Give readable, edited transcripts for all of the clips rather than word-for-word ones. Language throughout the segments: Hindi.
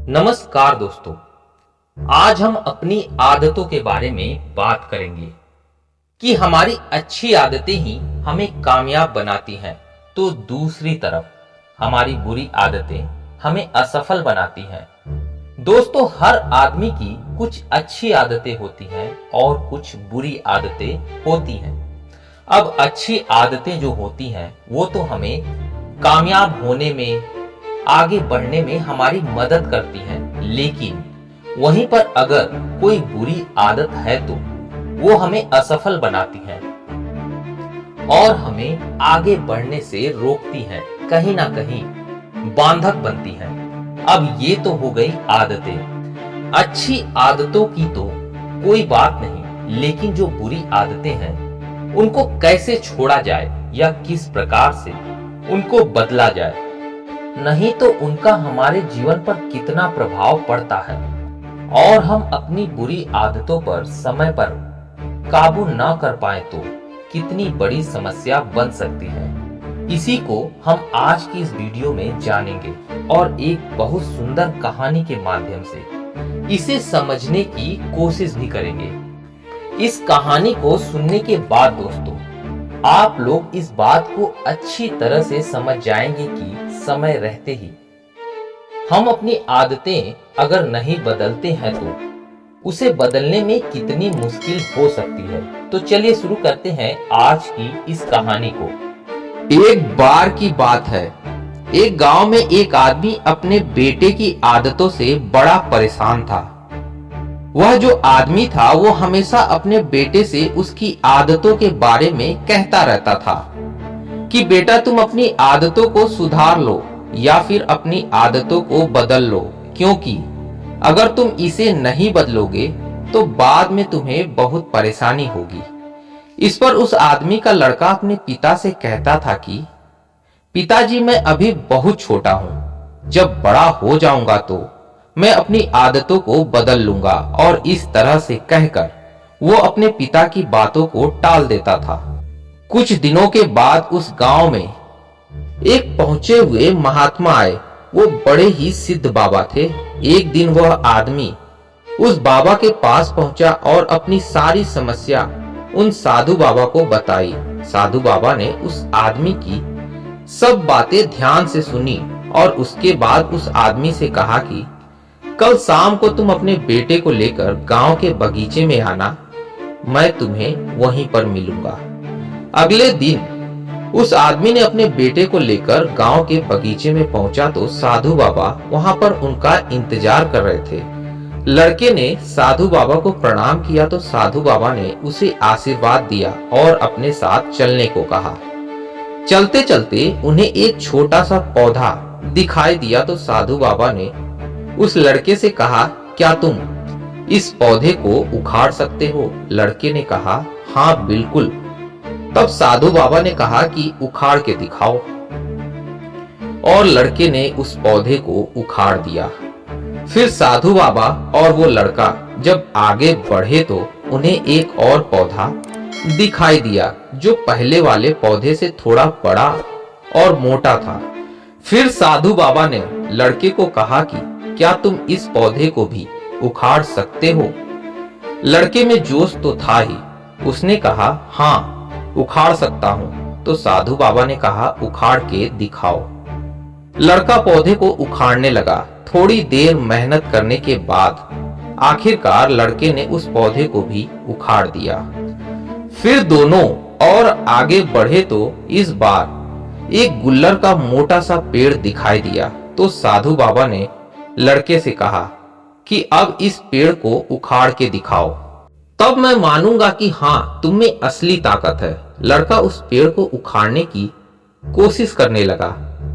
नमस्कार दोस्तों। आज हम अपनी आदतों के बारे में बात करेंगे कि हमारी अच्छी आदतें ही हमें कामयाब बनाती हैं, तो दूसरी तरफ हमारी बुरी आदतें हमें असफल बनाती हैं। दोस्तों, हर आदमी की कुछ अच्छी आदतें होती हैं और कुछ बुरी आदतें होती हैं। अब अच्छी आदतें जो होती हैं वो तो हमें कामयाब होने में, आगे बढ़ने में हमारी मदद करती हैं, लेकिन वहीं पर अगर कोई बुरी आदत है तो वो हमें असफल बनाती है और हमें आगे बढ़ने से रोकती है, कहीं ना कहीं बांधक बनती है। अब ये तो हो गई आदतें। अच्छी आदतों की तो कोई बात नहीं, लेकिन जो बुरी आदतें हैं उनको कैसे छोड़ा जाए या किस प्रकार से उनको बदला जाए, नहीं तो उनका हमारे जीवन पर कितना प्रभाव पड़ता है और हम अपनी बुरी आदतों पर समय पर काबू ना कर पाए तो कितनी बड़ी समस्या बन सकती है। इसी को हम आज की इस वीडियो में जानेंगे और एक बहुत सुंदर कहानी के माध्यम से इसे समझने की कोशिश भी करेंगे। इस कहानी को सुनने के बाद दोस्तों, आप लोग इस बात को अच्छी तरह से समझ जाएंगे कि समय रहते ही हम अपनी आदतें अगर नहीं बदलते हैं तो उसे बदलने में कितनी मुश्किल हो सकती है। तो चलिए शुरू करते हैं आज की इस कहानी को। एक बार की बात है, एक गांव में एक आदमी अपने बेटे की आदतों से बड़ा परेशान था। वह जो आदमी था वो हमेशा अपने बेटे से उसकी आदतों के बारे में कहता रहता था कि बेटा तुम अपनी आदतों को सुधार लो या फिर अपनी आदतों को बदल लो, क्योंकि अगर तुम इसे नहीं बदलोगे तो बाद में तुम्हें बहुत परेशानी होगी। इस पर उस आदमी का लड़का अपने पिता से कहता था कि पिताजी मैं अभी बहुत छोटा हूं, जब बड़ा हो जाऊंगा तो मैं अपनी आदतों को बदल लूंगा। और इस तरह से कहकर वो अपने पिता की बातों को टाल देता था। कुछ दिनों के बाद उस गांव में एक पहुंचे हुए महात्मा आए। वो बड़े ही सिद्ध बाबा थे। एक दिन वह आदमी उस बाबा के पास पहुंचा और अपनी सारी समस्या उन साधु बाबा को बताई। साधु बाबा ने उस आदमी की सब बातें ध्यान से सुनी और उसके बाद उस आदमी से कहा कि कल शाम को तुम अपने बेटे को लेकर गांव के बगीचे में आना, मैं तुम्हें वहीं पर मिलूंगा। अगले दिन उस आदमी ने अपने बेटे को लेकर गांव के बगीचे में पहुंचा तो साधु बाबा वहां पर उनका इंतजार कर रहे थे। लड़के ने साधु बाबा को प्रणाम किया तो साधु बाबा ने उसे आशीर्वाद दिया और अपने साथ चलने को कहा। चलते चलते उन्हें एक छोटा सा पौधा दिखाई दिया तो साधु बाबा ने उस लड़के से कहा, क्या तुम इस पौधे को उखाड़ सकते हो? लड़के ने कहा, हाँ बिल्कुल। तब साधु बाबा ने कहा कि उखाड़ के दिखाओ और लड़के ने उस पौधे को उखाड़ दिया। फिर साधु बाबा और वो लड़का जब आगे बढ़े तो उन्हें एक और पौधा दिखाई दिया जो पहले वाले पौधे से थोड़ा बड़ा और मोटा था। फिर साधु बाबा ने लड़के को कहा कि क्या तुम इस पौधे को भी उखाड़ सकते हो? लड़के में जोश तो था ही, उसने कहा, हाँ उखाड़ सकता हूं। तो साधु बाबा ने कहा, उखाड़ के दिखाओ। लड़का पौधे को उखाड़ने लगा। थोड़ी देर मेहनत करने के बाद आखिरकार लड़के ने उस पौधे को भी उखाड़ दिया। फिर दोनों और आगे बढ़े तो इस बार एक गुल्लर का मोटा सा पेड़ दिखाई दिया। तो साधु बाबा ने लड़के से कहा कि अब इस पेड़ को उखाड़ के दिखाओ, तब मैं मानूंगा कि हाँ तुम में असली ताकत है। लड़का उस पेड़ को उखाड़ने की कोशिश करने लगा।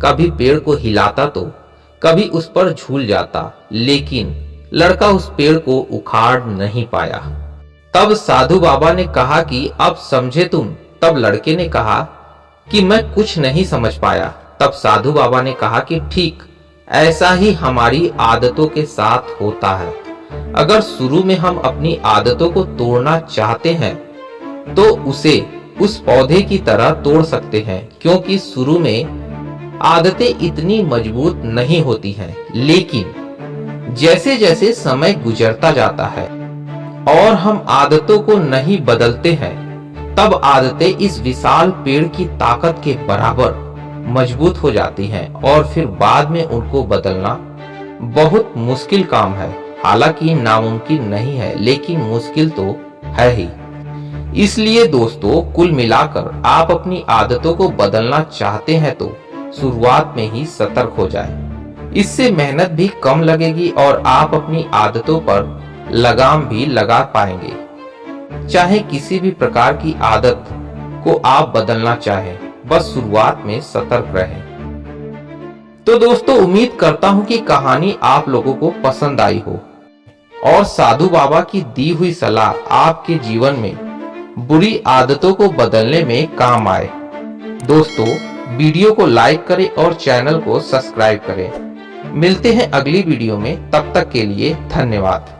कभी पेड़ को हिलाता तो कभी उस पर झूल जाता, लेकिन लड़का उस पेड़ को उखाड़ नहीं पाया। तब साधु बाबा ने कहा कि अब समझे तुम? तब लड़के ने कहा कि मैं कुछ नहीं समझ पाया। तब साधु बाबा ने कहा कि ठीक ऐसा ही हमारी आदतों के साथ होता है। अगर शुरू में हम अपनी आदतों को तोड़ना चाहते हैं तो उसे उस पौधे की तरह तोड़ सकते हैं, क्योंकि शुरू में आदतें इतनी मजबूत नहीं होती हैं, लेकिन जैसे जैसे समय गुजरता जाता है और हम आदतों को नहीं बदलते हैं, तब आदतें इस विशाल पेड़ की ताकत के बराबर मजबूत हो जाती हैं और फिर बाद में उनको बदलना बहुत मुश्किल काम है। हालांकि नामुमकिन नहीं है, लेकिन मुश्किल तो है ही। इसलिए दोस्तों, कुल मिलाकर आप अपनी आदतों को बदलना चाहते हैं तो शुरुआत में ही सतर्क हो जाएं। इससे मेहनत भी कम लगेगी और आप अपनी आदतों पर लगाम भी लगा पाएंगे। चाहे किसी भी प्रकार की आदत को आप बदलना चाहें, बस शुरुआत में सतर्क रहें। तो दोस्तों, उम्मीद करता हूं कि कहानी आप लोगों को पसंद आई हो और साधु बाबा की दी हुई सलाह आपके जीवन में बुरी आदतों को बदलने में काम आए। दोस्तों, वीडियो को लाइक करें और चैनल को सब्सक्राइब करें। मिलते हैं अगली वीडियो में, तब तक के लिए धन्यवाद।